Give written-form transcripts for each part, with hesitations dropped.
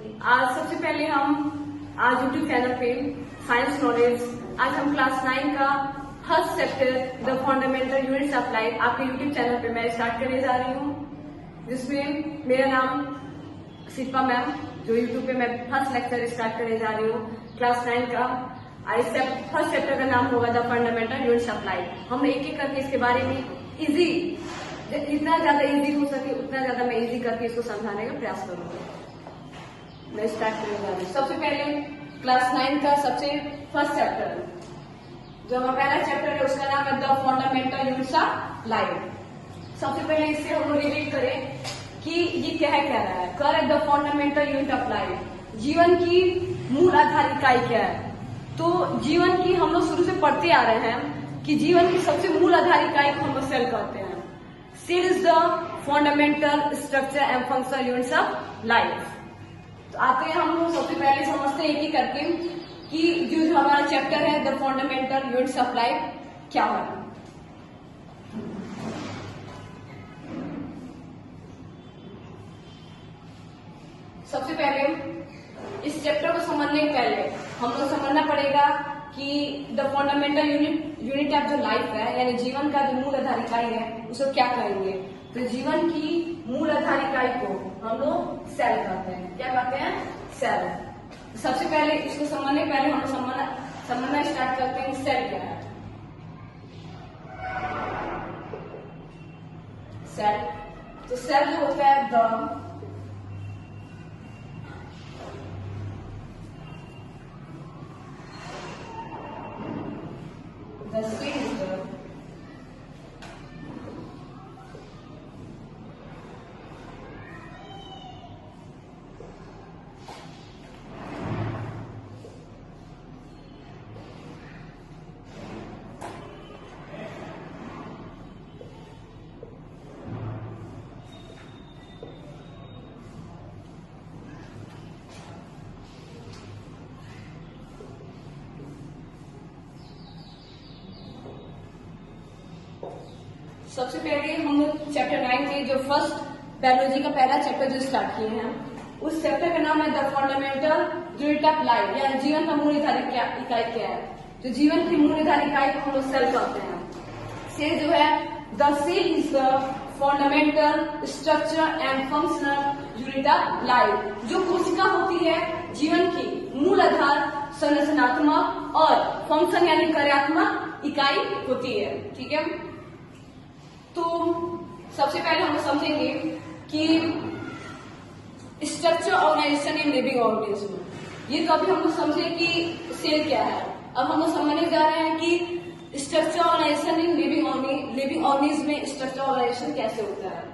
आज सबसे पहले हम आज यूट्यूब चैनल पे साइंस नॉलेज आज हम क्लास 9 का first chapter the fundamental units of life आपके यूट्यूब चैनल पे मैं स्टार्ट करने जा रही हूँ, जिसमें मेरा नाम शिल्पा मैम, जो यूट्यूब पे मैं फर्स्ट लेक्चर स्टार्ट करने जा रही हूँ क्लास 9 का। फर्स्ट चैप्टर का नाम होगा the fundamental units of life. हम एक एक करके इसके बारे में इजी, जितना ज्यादा इजी हो सके उतना ज्यादा मैं इजी करके इसको समझाने का प्रयास करूंगी। मैं स्टार्ट करने जा रही हूँ। सबसे पहले क्लास 9 का सबसे फर्स्ट चैप्टर, जो हमारा पहला चैप्टर है, उसका नाम है the fundamental units of life. सबसे पहले इससे हम लोग रिलेट करें कि ये क्या है, कह रहा है कर the fundamental unit of life, जीवन की मूल आधार इकाई क्या है। तो जीवन की हम लोग शुरू से पढ़ते आ रहे हैं कि जीवन की सबसे मूल आधार इकाई को हम लोग सेल कहते हैं। Cell is the fundamental structure and functional units of life. तो आते हैं हम लोग सबसे पहले समझते हैं एक ही करके कि जो हमारा चैप्टर है the fundamental units of life क्या है। सबसे पहले इस चैप्टर को समझने के पहले हम लोग समझना पड़ेगा कि द फंडामेंटल यूनिट ऑफ जो लाइफ है, यानी जीवन का जो मूल आधार इकाई है, उसको क्या कहेंगे। तो जीवन की मूल आधार इकाई को हम लोग सेल कहते हैं। क्या कहते हैं? सेल। सबसे पहले इसको समझने पहले हम समझना स्टार्ट करते हैं सेल क्या है। सेल, तो सेल जो होता है the cell is the सबसे पहले हम लोग चैप्टर 9 के जो फर्स्ट बायोलॉजी का पहला चैप्टर जो स्टार्ट किए हैं, उस चैप्टर का नाम है the fundamental unit of life, यानी जीवन का मूल आधार इकाई क्या है। तो जीवन की मूल आधार इकाई को हम लोग सेल कहते हैं। सेल जो है the cell is the fundamental structure and functional unit of life. जो कोशिका होती है जीवन की मूल आधार, संरचनात्मक और फंक्शन यानी कार्यात्मक इकाई होती है। ठीक है, तो सबसे पहले हम समझेंगे कि structure organisation in living organism. ये तो अभी हम लोग समझे कि सेल क्या है। अब हम लोग समझने जा रहे हैं कि structure organisation in living organism में स्ट्रक्चर ऑर्गेनाइजेशन कैसे होता है।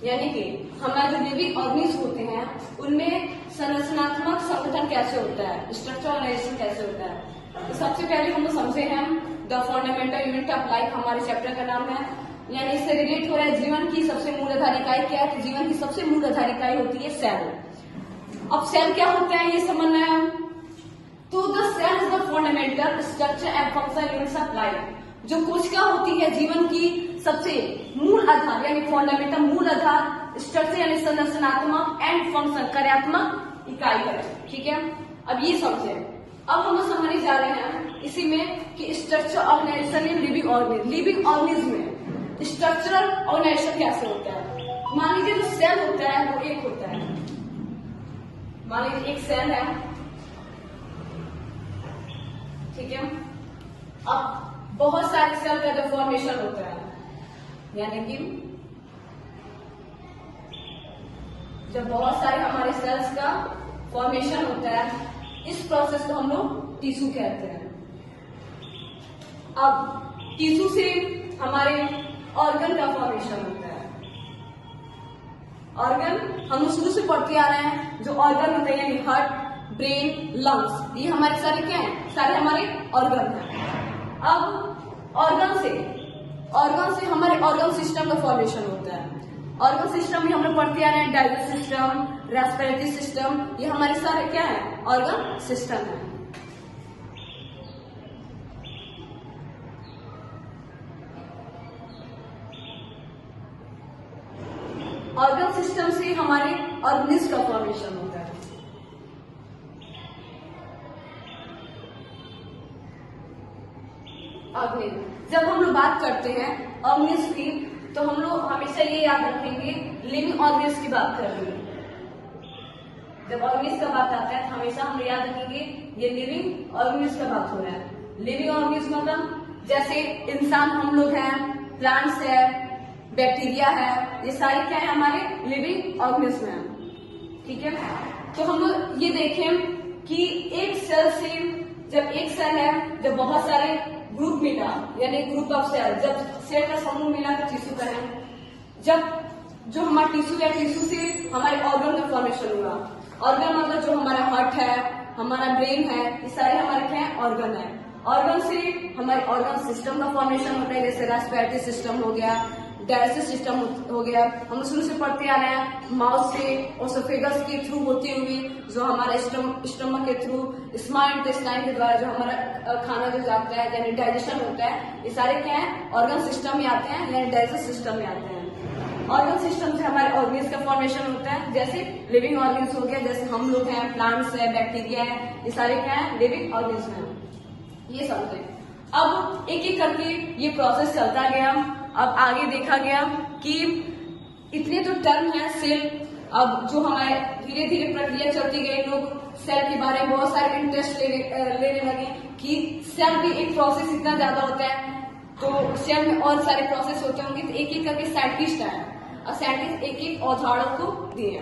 यानी कि हमारे जो लिविंग ऑर्गेनिज्म होते हैं उनमें संरचनात्मक संगठन कैसे होता है, स्ट्रक्चर ऑर्गेनाइजेशन कैसे होता है। तो सबसे पहले हम लोग समझे हैं the fundamental unit of life, हमारे चैप्टर का नाम है, यानी इससे रिलेट हो रहा है जीवन की सबसे मूल आधार इकाई क्या है। तो जीवन की सबसे मूल आधार इकाई होती है सेल। अब सेल क्या होता है ये समझना है। तो the cell is the fundamental structure and functional units of life. जो कोशिका होती है जीवन की सबसे मूल आधार यानी फंडामेंटल मूल आधार, स्ट्रक्चर यानी संरचनात्मक एंड फंक्शन कार्यात्मक इकाई है। ठीक है, अब ये समझे। अब हम लोग समझने जा रहे हैं इसी में कि structure organisation in living organism में स्ट्रक्चरल ऑर्गेनाइजेशन कैसे होता है। मान लीजिए जो सेल होता है वो एक होता है, मान लीजिए एक सेल है। ठीक है, अब बहुत सारे सेल का जो फॉर्मेशन होता है, यानी कि जब बहुत सारे हमारे सेल्स का फॉर्मेशन होता है, इस प्रोसेस को हम लोग टिश्यू कहते हैं। अब टिश्यू से हमारे ऑर्गन का फॉर्मेशन होता है। ऑर्गन हम शुरू से पढ़ते आ रहे हैं, जो ऑर्गन होते हैं यानी हार्ट, ब्रेन, लंग्स, ये हमारे सारे क्या हैं? सारे हमारे ऑर्गन हैं। अब ऑर्गन से हमारे ऑर्गन सिस्टम का फॉर्मेशन होता है। ऑर्गन सिस्टम में हम लोग पढ़ते आ रहे हैं डाइजेस्टिव सिस्टम, रेस्पिरेटरी सिस्टम, ये हमारे सारे क्या है? ऑर्गन सिस्टम है। ऑर्गन सिस्टम से हमारे ऑर्गेनिज्म का फॉर्मेशन होता है। ऑर्गेनिज्म, जब हम लोग बात करते हैं ऑर्गेनिज्म की, तो हम लोग हमेशा ये याद रखेंगे लिविंग ऑर्गेनिज्म की बात कर रहे हैं। जब ऑर्गेनिज्म का बात आता है तो हमेशा हम याद रखेंगे ये लिविंग ऑर्गेनिज्म का बात हो रहा है। लिविंग ऑर्गेनिज्म मतलब जैसे इंसान हम लोग हैं, प्लांट्स है, बैक्टीरिया है, ये सारे क्या है? हमारे लिविंग ऑर्गेनिज्म है। ठीक है, तो हम लोग ये देखें कि एक सेल से, जब एक सेल है, जब बहुत सारे ग्रुप मिला, यानी ग्रुप ऑफ सेल, जब सेल का समूह मिला तो टिश्यू का है। जब जो हमारा टिश्यू है, टिश्यू से हमारे ऑर्गन का फॉर्मेशन हुआ। ऑर्गन मतलब जो हमारा हार्ट है, हमारा ब्रेन है, ये सारे हमारे क्या है? ऑर्गन है। ऑर्गन से हमारे ऑर्गन सिस्टम का फॉर्मेशन होता है, जैसे रेस्पिरेटरी सिस्टम हो गया, डाइजेस्टिव सिस्टम हो गया। हम शुरू से पढ़ते आ रहे हैं, माउथ से ओसोफेगस के थ्रू होती हुई जो हमारा स्टमक के थ्रू स्मॉल इंटेस्टाइन के द्वारा जो हमारा खाना जो जाता है, यानी डाइजेशन होता है, ये सारे क्या है? ऑर्गन सिस्टम में आते हैं, यानी डाइजेस्टिव सिस्टम में आते हैं। ऑर्गन सिस्टम से हमारे ऑर्गेन्स का फॉर्मेशन होता है, जैसे लिविंग ऑर्गेन्स हो गया, जैसे हम लोग हैं, प्लांट्स है, बैक्टीरिया है, ये सारे क्या है? लिविंग ऑर्गेन्स हैं। ये समझे। अब एक एक करके ये प्रोसेस चलता गया। अब आगे देखा गया कि इतने जो टर्म है सेल, अब जो हमारे धीरे धीरे प्रक्रिया चलती गई, लोग सेल के बारे में बहुत सारे इंटरेस्ट लेने लगे कि सेल भी एक प्रोसेस इतना ज्यादा होता है, तो सेल में और सारे प्रोसेस होते होंगे। तो एक एक करके साइंटिस्ट आए और साइंटिस्ट एक एक अवधारणा को दिए।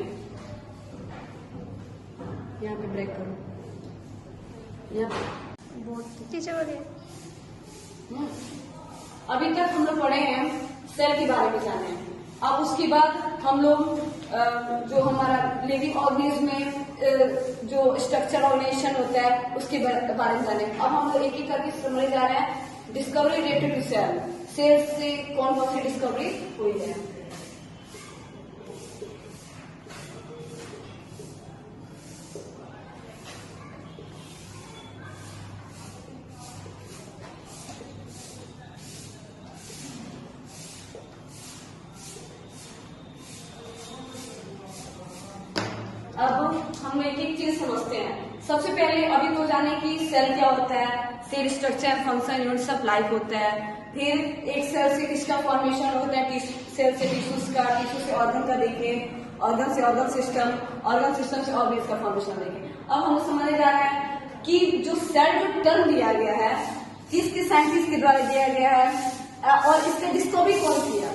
यहाँ पे ब्रेक करो, अभी तक हम लोग पढ़े हैं सेल के बारे में जाने। अब उसके बाद हम लोग जो हमारा लिविंग ऑर्गेनिज्म में जो स्ट्रक्चर ऑर्गेनाइजेशन होता है उसके बारे में जाने। अब हम लोग एक एक करके समझने जा रहे हैं discovery related to cell. Cell से कौन कौन सी डिस्कवरी हुई है। अब हम एक एक चीज समझते हैं। सबसे पहले अभी तो जाने की सेल क्या होता है, cell structure, function, units of life होता है। फिर एक सेल से किसका फॉर्मेशन होता है, सेल से टिश्यूज का, टिश्यू से ऑर्गन का देखें, ऑर्गन से ऑर्गन सिस्टम, ऑर्गन सिस्टम से ऑर्गेन्स का फॉर्मेशन देखें। अब हम समझने जा रहे हैं कि जो सेल जो टर्म दिया गया है, किसके साइंटिस्ट के द्वारा दिया गया है और इसका डिस्कवरी कौन किया।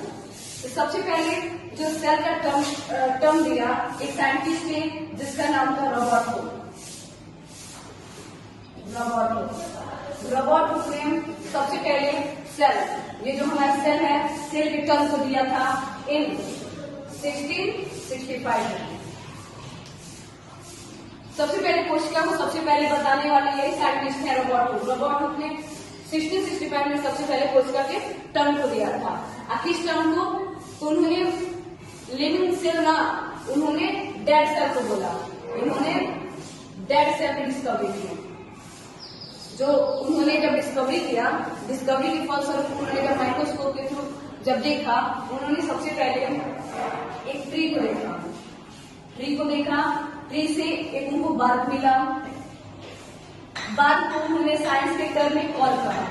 तो सबसे पहले जो सेल का टर्म दिया एक साइंटिस्ट ने, जिसका नाम था रॉबर्ट हुक। रॉबर्ट हुक ने सबसे पहले सेल, ये जो हमारा सेल है, सेल के टर्म को दिया था इन 1665 में। सबसे पहले कोशिका को सबसे पहले बताने वाले यही साइंटिस्ट है रॉबर्ट हुक। रॉबर्ट हुक ने 1665 में सबसे पहले कोशिका के टर्म को दिया था। किस टर्म को? तो उन्होंने लिविंग सेल ना, उन्होंने डेड सेल को बोला। उन्होंने डेड सेल की डिस्कवरी की। जो उन्होंने जब डिस्कवरी किया, डिस्कवरी के फलस्वरूप उन्होंने जब माइक्रोस्कोप के थ्रू जब देखा, उन्होंने सबसे पहले एक ट्री को देखा। ट्री से एक उनको बार्क मिला। बार्क को उन्होंने साइंस के टर्म में कॉल करा।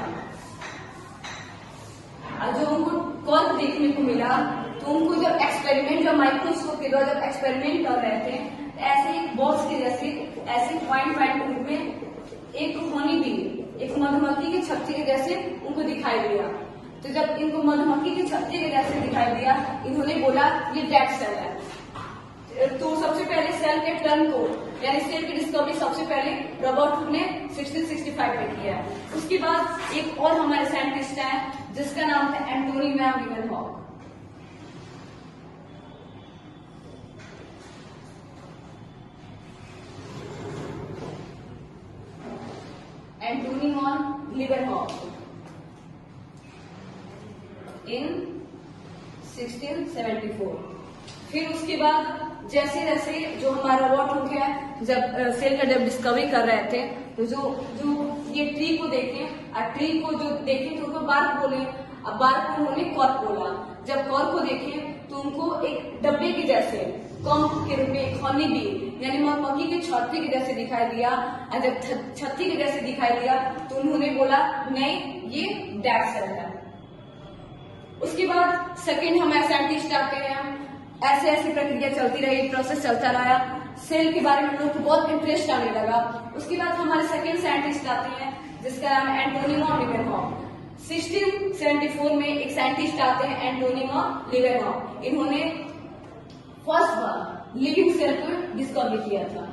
और जो उनको कॉल देखने को मिला, तो उनको जब एक्सपेरिमेंट, जब माइक्रोस्कोप के द्वारा जब एक्सपेरिमेंट कर रहे थे, ऐसे एक बॉक्स के जैसे ऐसे पॉइंट के रूप में एक होनी भी, एक मधुमक्खी के छत्ते के जैसे उनको दिखाई दिया। तो जब इनको मधुमक्खी के छत्ते के जैसे दिखाई दिया, इन्होंने बोला ये डेड सेल है। तो सबसे पहले सेल के टर्म को, यानी सेल की डिस्कवरी सबसे पहले रॉबर्ट हुक ने 1665 में किया है। उसके बाद एक और हमारे साइंटिस्ट है जिसका नाम था एंटोनी वैन लीeuwenhoek। एंटोनी वॉन लीवेनहॉफ इन 1674। फिर उसके बाद जैसे जैसे जो हमारा रोबोट हो गया, जब सेल का जब डिस्कवरी कर रहे थे तो जो ये ट्री को देखें और ट्री को जो देखें तो उनको बार्क बोले, अब बार्क को उन्होंने कॉर्क बोला। जब कॉर्क को देखें तो उनको एक डब्बे के जैसे कॉम्प के रूप में हनी बी यानी मधुमक्खी के छत्ती के जैसे दिखाई दिया, और जब छत्ती के जैसे दिखाई दिया तो उन्होंने बोला नहीं ये डैट सेल है। उसके बाद सेकेंड हमारे साइंटिस्ट आते हैं, ऐसे ऐसी प्रक्रिया चलती रही, प्रोसेस चलता रहा, सेल के बारे में लोगों को बहुत इंटरेस्ट आने लगा। उसके बाद हमारे सेकेंड साइंटिस्ट आते हैं जिसका नाम है एंटोनी वॉन लीवेनहॉफ। 1674 में एक साइंटिस्ट आते हैं एंटोनी वॉन लीवेनहॉफ। इन्होंने फर्स्ट बार लिविंग सेल को डिस्कवर किया था।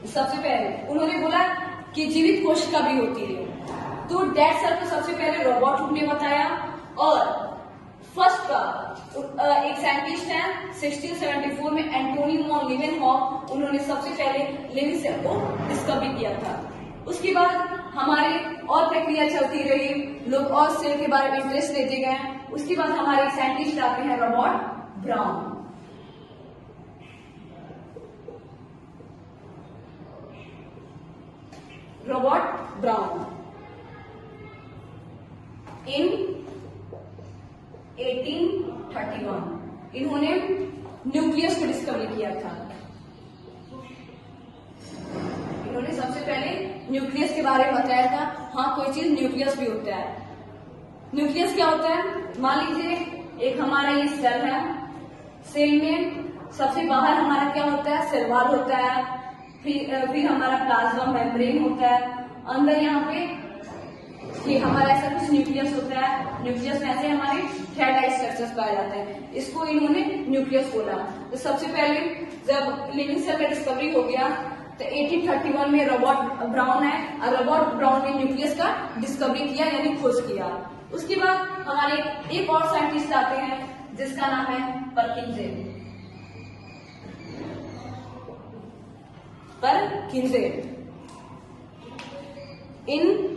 सबसे पहले उन्होंने बोला कि जीवित कोशिका भी होती है, तो डेड सेल को सबसे पहले रोबोट ने बताया। और फर्स्ट का एक साइंटिस्ट है 1674 में एंटोनी वॉन लीवेनहॉफ, उन्होंने सबसे पहले लिविंग सेल को डिस्कवर किया था। उसके बाद हमारे और प्रक्रिया चलती रही, लोग और सेल के बारे में इंटरेस्ट लेते गए। उसके बाद हमारे साइंटिस्ट आते हैं रॉबर्ट ब्राउन। रॉबर्ट ब्राउन इन 1831 इन्होंने न्यूक्लियस को डिस्कवर किया था। इन्होंने सबसे पहले न्यूक्लियस के बारे में बताया था। हाँ, कोई चीज न्यूक्लियस भी होता है। न्यूक्लियस क्या होता है? मान लीजिए एक हमारा ये सेल है, सेल में सबसे बाहर हमारा क्या होता है? सेल वॉल होता है, फिर हमारा प्लाज्मा मेम्ब्रेन होता है, अंदर यहाँ पे ये हमारा ऐसा कुछ न्यूक्लियस होता है। न्यूक्लियस में ऐसे हमारे थ्रेड स्ट्रक्चर्स पाए जाते हैं, इसको इन्होंने न्यूक्लियस बोला। तो सबसे पहले जब लिविंग सेल का डिस्कवरी हो गया तो 1831 में रॉबर्ट ब्राउन है, और रॉबर्ट ब्राउन ने न्यूक्लियस का डिस्कवरी किया यानी खोज किया। उसके बाद हमारे एक और साइंटिस्ट आते हैं जिसका नाम है परकिंजे। इन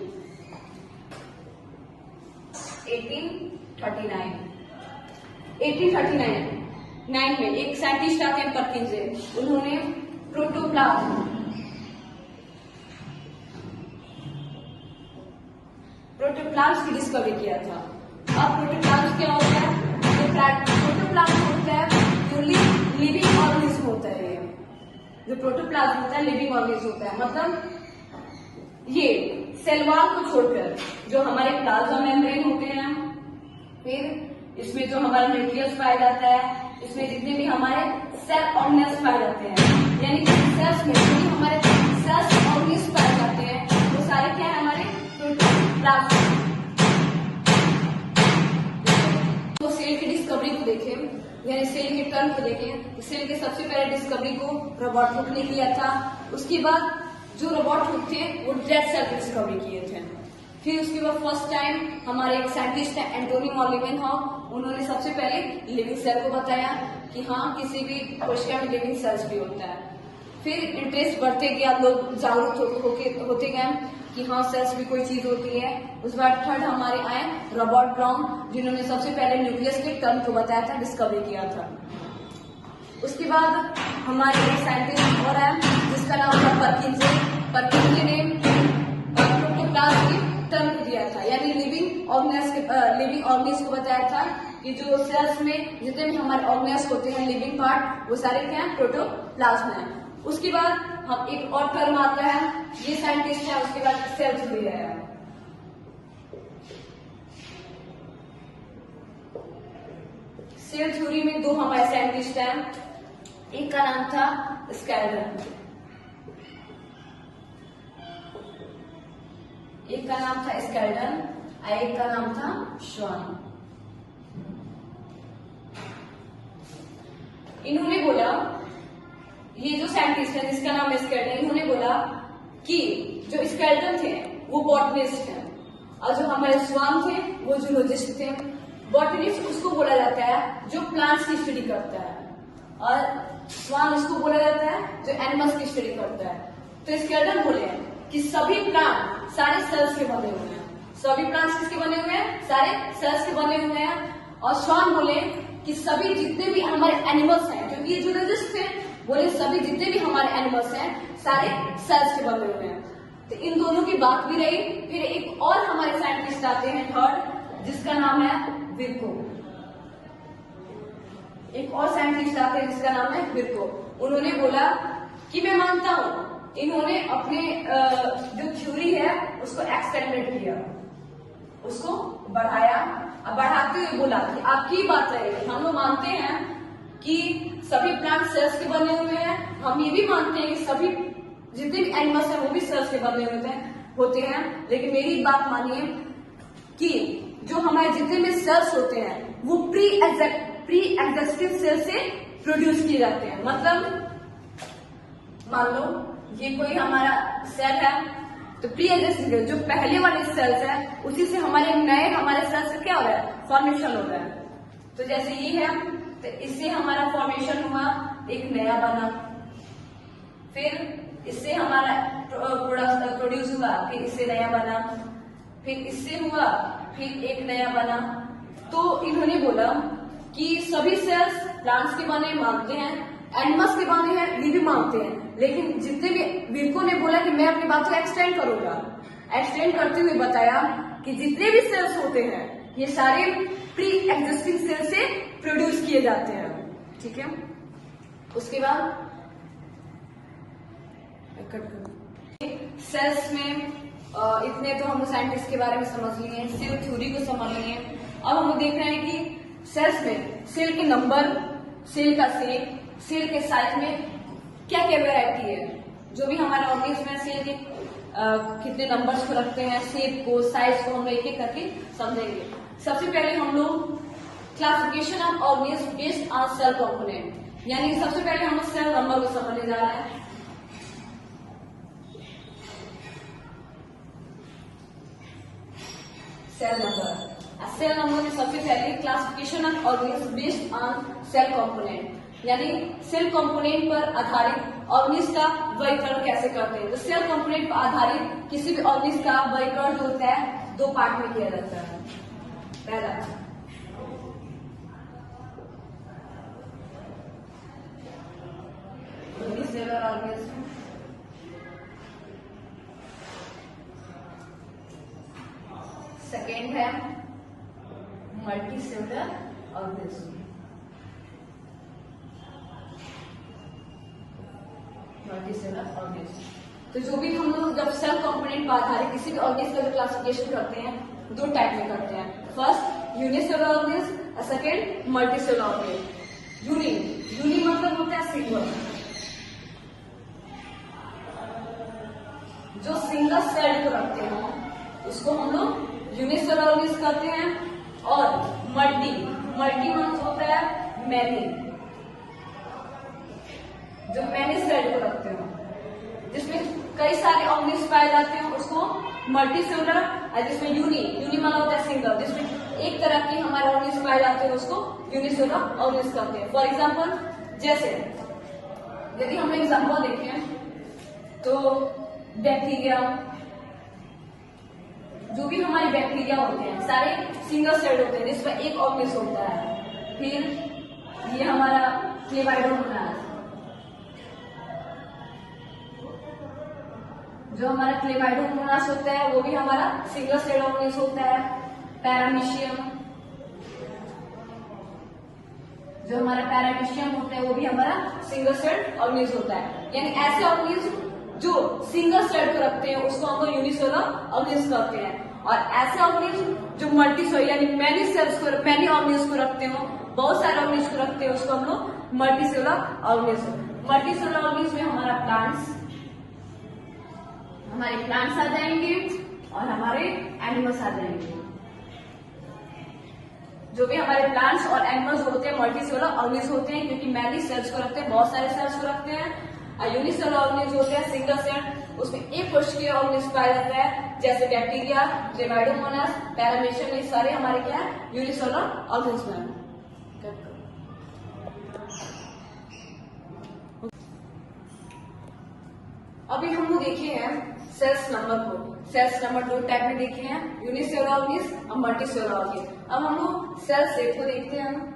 1839 में एक साइंटिस्ट आते हैं परकिंजे, उन्होंने प्रोटोप्लाज्म की डिस्कवरी किया था। अब प्रोटोप्लाज्म क्या होता है? प्रोटोप्लाज्म होता है जो लिविंग ऑर्गेनिज्म होता है। जो प्रोटोप्लाज्म होता है लिविंग ऑर्गेनिज्म होता है, मतलब ये सेल वॉल को छोड़कर जो हमारे प्लाज्मा मेम्ब्रेन होते हैं, फिर इसमें जो हमारा न्यूक्लियस पाया जाता है, इसमें जितने भी हमारे सेल ऑर्गेनेल्स पाए जाते हैं, यानी कि सेल्स में जो हमारे सेल्स ऑर्गेनेल्स पाए जाते हैं वो सारे क्या है? हमारे प्रोटोप्लाज्म। तो सेल की डिस्कवरी को देखें यानी सेल के टर्म को देखें, सेल के सबसे पहले डिस्कवरी को रॉबर्ट हुक ने किया था। उसके बाद जो रॉबर्ट हुक थे वो डेड सेल की डिस्कवरी किए थे। फिर उसके बाद फर्स्ट टाइम हमारे एक साइंटिस्ट है एंटोनी वॉन लीवेनहॉफ, उन्होंने सबसे पहले लिविंग सेल को बताया कि हाँ किसी भी कोशिका में लिविंग सेल्स भी होता है। फिर इंटरेस्ट बढ़ते गया, लोग जागरूक होते गए कि हाँ सेल्स भी कोई चीज होती है। उसके बाद थर्ड हमारे आए रॉबर्ट ब्राउन, जिन्होंने सबसे पहले न्यूक्लियस के टर्म को बताया था, डिस्कवरी किया था। उसके बाद हमारे एक साइंटिस्ट और है जिसका नाम था परकिंजे। परकिंजे ने प्रोटोप्लाज्म की टर्म को दिया था, यानी लिविंग ऑर्गेनिज्म को बताया था कि जो सेल्स में जितने भी हमारे ऑर्गेनेल्स होते हैं लिविंग पार्ट, वो सारे क्या है? प्रोटोप्लाज्म है। उसके बाद हम एक और टर्म आता है, ये साइंटिस्ट है, उसके बाद सेल थ्योरी है। सेल थ्योरी में दो हमारे साइंटिस्ट हैं, एक का नाम था स्केल्टन, एक का नाम था स्केल्टन और एक का नाम था श्वान। इन्होंने बोला, ये जो साइंटिस्ट है जिसका नाम स्केल्टन, इन्होंने बोला कि जो स्केल्टन थे वो बॉटनिस्ट हैं और जो हमारे स्वान थे वो जूलॉजिस्ट थे। बॉटनिस्ट उसको बोला जाता है जो प्लांट्स की स्टडी करता है, और स्वान उसको बोला जाता है जो एनिमल्स की स्टडी करता है। तो स्केल्टन बोले कि सभी प्लांट सारे सेल्स के बने हुए हैं। सभी प्लांट्स किसके बने हुए हैं? सारे सेल्स के बने हुए हैं। और शॉन बोले कि सभी जितने भी हमारे एनिमल्स हैं, क्योंकि ये जूलॉजिस्ट थे, बोले सभी जितने भी हमारे एनिमल्स हैं सारे सेल्स के बने हुए हैं। तो इन दोनों की बात भी रही। फिर एक और हमारे साइंटिस्ट आते हैं थर्ड, जिसका नाम है विर्को। एक और साइंटिस्ट आते हैं जिसका नाम है विर्को। उन्होंने बोला कि मैं मानता हूं, इन्होंने अपने जो थ्योरी है उसको एक्सपेरिमेंट किया, उसको बढ़ाया। अब बढ़ाते हुए बोला कि आपकी बात है, हम लोग मानते हैं कि सभी प्लांट सेल्स के बने हुए हैं, हम ये भी मानते हैं कि सभी जितने भी एनिमल्स हैं वो भी सेल्स के बने होते हैं, लेकिन मेरी बात मानिए कि जो हमारे जितने भी सेल्स होते हैं वो प्री एग्जिस्टिंग सेल से प्रोड्यूस किए जाते हैं। मतलब मान लो ये कोई हमारा सेल है, तो प्री एग्जिस्टिंग जो पहले वाले सेल्स हैं उसी से हमारे सेल्स से क्या हो रहा है? फॉर्मेशन हो रहा है। तो जैसे ये है, तो इससे हमारा फॉर्मेशन हुआ, एक नया बना। फिर इससे हमारा प्रोड्यूस हुआ, फिर इससे नया बना, फिर इससे हुआ, फिर एक नया बना। तो इन्होंने बोला कि सभी सेल्स प्लांट्स के बने मानते हैं, एनिमल्स के बने हैं ये भी मानते हैं, लेकिन जितने भी विर्को ने बोला कि मैं अपनी बात को एक्सटेंड करूंगा। एक्सटेंड करते हुए बताया कि जितने भी सेल्स होते हैं ये सारे प्री एग्जिस्टिंग सेल से प्रोड्यूस किए जाते हैं। ठीक है, उसके बाद सेल्स में इतने तो हम साइंटिस्ट के बारे में समझ लिए, सेल थ्योरी को समझ लिए। अब हम देख रहे हैं कि सेल्स में सेल के नंबर, सेल का शेप, सेल के साइज में क्या क्या वैरायटी है। जो भी हमारे ऑर्गेनिज्म में सेल के कितने नंबर्स को रखते हैं, शेप को, साइज को हम एक एक करके समझेंगे। सबसे पहले हम लोग classification of organism based on sale component, यानी सबसे पहले हम सेल नंबर को समझने जा रहे हैं। सेल नंबर में सबसे पहले classification of organism based on sale component, यानी सेल कंपोनेंट पर आधारित ऑर्गेनिज्म का वर्गीकरण कैसे करते हैं। तो सेल कंपोनेंट पर आधारित किसी भी ऑर्गेनिज्म का वर्गीकरण जो होता है दो पार्ट में किया जाता है। पहला यूनिसेलुलर ऑर्गेनिज्म, सेकेंड है मल्टीसेलुलर ऑर्गेनिज्म। मल्टीसेलुलर ऑर्गेनिज्म तो जो भी हम लोग जब सेल कंपोनेंट पर आधारित किसी भी ऑर्गेनिज्म का जो क्लासिफिकेशन करते हैं दो टाइप में करते हैं। फर्स्ट यूनिसेलुलर ऑर्गेनिज्म और सेकेंड मल्टीसेलुलर ऑर्गेनिज्म। यूनि मतलब होता है सिंगल, जो सिंगल सेल को रखते हैं उसको हम लोग यूनिसेलुलर ऑर्गेनिज्म कहते हैं। और मल्टी मतलब होता है मैनी, जो मैनी सेल को रखते हैं, जिसमें कई सारे ऑर्गेनिज्म पाए जाते हैं उसको मल्टीसेलुलर। और जिसमें यूनि मतलब होता है सिंगल, जिसमें एक तरह के हमारे ऑर्गेनिज्म पाए जाते हैं उसको यूनिसेलुलर ऑर्गेनिज्म कहते हैं। फॉर एग्जाम्पल, जैसे यदि हम एग्जाम्पल देखें तो बैक्टीरिया, जो भी हमारे बैक्टीरिया होते हैं सारे सिंगल सेल होते हैं जिसमें एक ऑर्गेनिज्म होता है। फिर ये हमारा क्लेमाइडोमोनास, जो हमारा क्लेमाइडोमोनास होता है वो भी हमारा सिंगल सेल ऑर्गेनिज्म होता है। पैरामीशियम, जो हमारा पैरामीशियम होता है वो भी हमारा सिंगल सेल ऑर्गेनिज्म होता है। यानी ऐसे ऑर्गेनिज्म जो सिंगल सेल को रखते हैं उसको हम लोग यूनिसेलुलर ऑर्गेनिज्म कहते हैं। और ऐसे ऑर्गेनिज्म जो मल्टीसेलुलर यानी मैनी ऑर्गेनिज्म को रखते हो, बहुत सारे ऑर्गेनिज्म को रखते हैं उसको हम लोग मल्टीसेलुलर ऑर्गेनिज्म। मल्टीसेलुलर ऑर्गेनिज्म में हमारा प्लांट्स आ जाएंगे और हमारे एनिमल्स आ जाएंगे। जो भी हमारे प्लांट्स और एनिमल्स होते हैं मल्टीसेलुलर ऑर्गेनिज्म होते हैं, क्योंकि मैनी सेल्स को रखते हैं, बहुत सारे सेल्स को रखते हैं। और यूनिसेलुलर ऑर्गेनिज्म होते हैं सिंगल सेल, उसमें एक कोशिका के ऑर्गेनिज्म पाया जाता है, जैसे बैक्टीरिया, क्लेमाइडोमोनास, पैरामीशियम, ये सारे हमारे क्या है यूनिसेलुलर ऑर्गेनिज्म है। अभी हम लोग देखे हैं सेल्स नंबर को, सेल्स नंबर 2 टाइप में देखे हैं, यूनिसेलुलर ऑर्गेनिज्म और मल्टीसेलुलर ऑर्गेनिज्म। अब हम लोग सेल शेप को देखते हैं।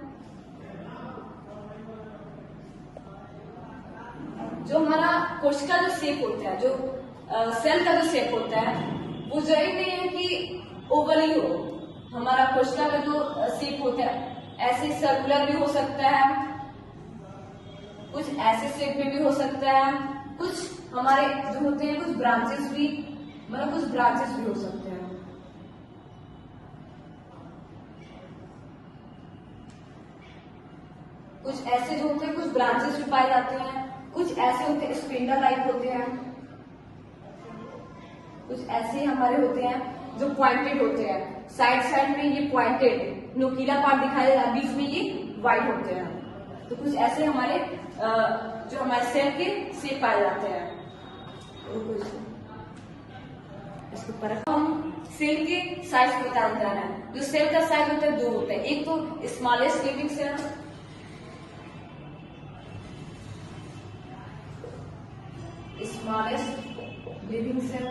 जो हमारा कोशिका जो शेप होता है, जो सेल का जो शेप होता है, वो जरूरी नहीं है कि ओवल ही हो। हमारा कोशिका का जो शेप होता है ऐसे सर्कुलर भी हो सकता है, कुछ ऐसे शेप में भी हो सकता है, कुछ हमारे जो होते हैं कुछ ब्रांचेस भी, मतलब कुछ ब्रांचेस भी हो सकते हैं। कुछ ऐसे जो होते हैं कुछ ब्रांचेस भी पाए जाते हैं, कुछ ऐसे होते हैं स्पिंडल लाइक होते हैं, कुछ ऐसे हमारे होते हैं जो पॉइंटेड होते हैं, साइड साइड में ये पॉइंटेड नोकीला पार्ट दिखाई देता है, बीच में ये वाइड होते हैं। तो कुछ ऐसे हमारे जो हमारे सेल के शेप पाए जाते हैं। इसके ऊपर हम सेल के साइज को बताना है। जो सेल का साइज होता है 2 होता है, एक तो smallest living cell, smallest living cell,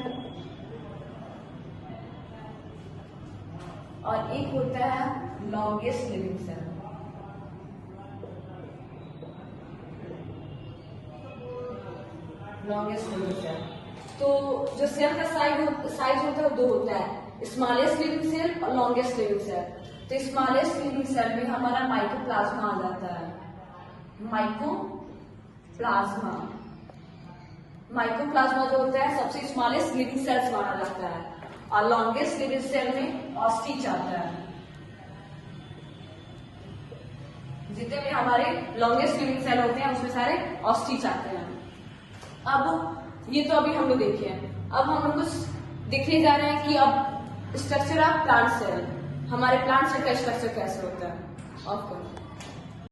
और एक होता है longest living cell. Longest living cell. तो जो सेल का साइज होता है वो 2 होता है, स्मॉलेस्ट लिविंग सेल और लॉन्गेस्ट लिविंग सेल। तो स्मॉलेस्ट लिविंग सेल में हमारा माइकोप्लाज्मा आ जाता है। माइकोप्लाज्मा, माइकोप्लाज्मा जो होता है सबसे स्मॉलेस्ट लिविंग सेल्स माना जाता है, और लॉन्गेस्ट लिविंग सेल में ऑस्टिच आता है। जितने भी हमारे लॉन्गेस्ट लिविंग सेल होते हैं उसमें सारे ऑस्टिच आते हैं। अब ये तो अभी हम लोग देखे हैं। अब हम लोग कुछ देखने जा रहे हैं कि अब स्ट्रक्चर ऑफ प्लांट सेल, हमारे प्लांट सेल का स्ट्रक्चर कैसे होता है। ऑफ करो।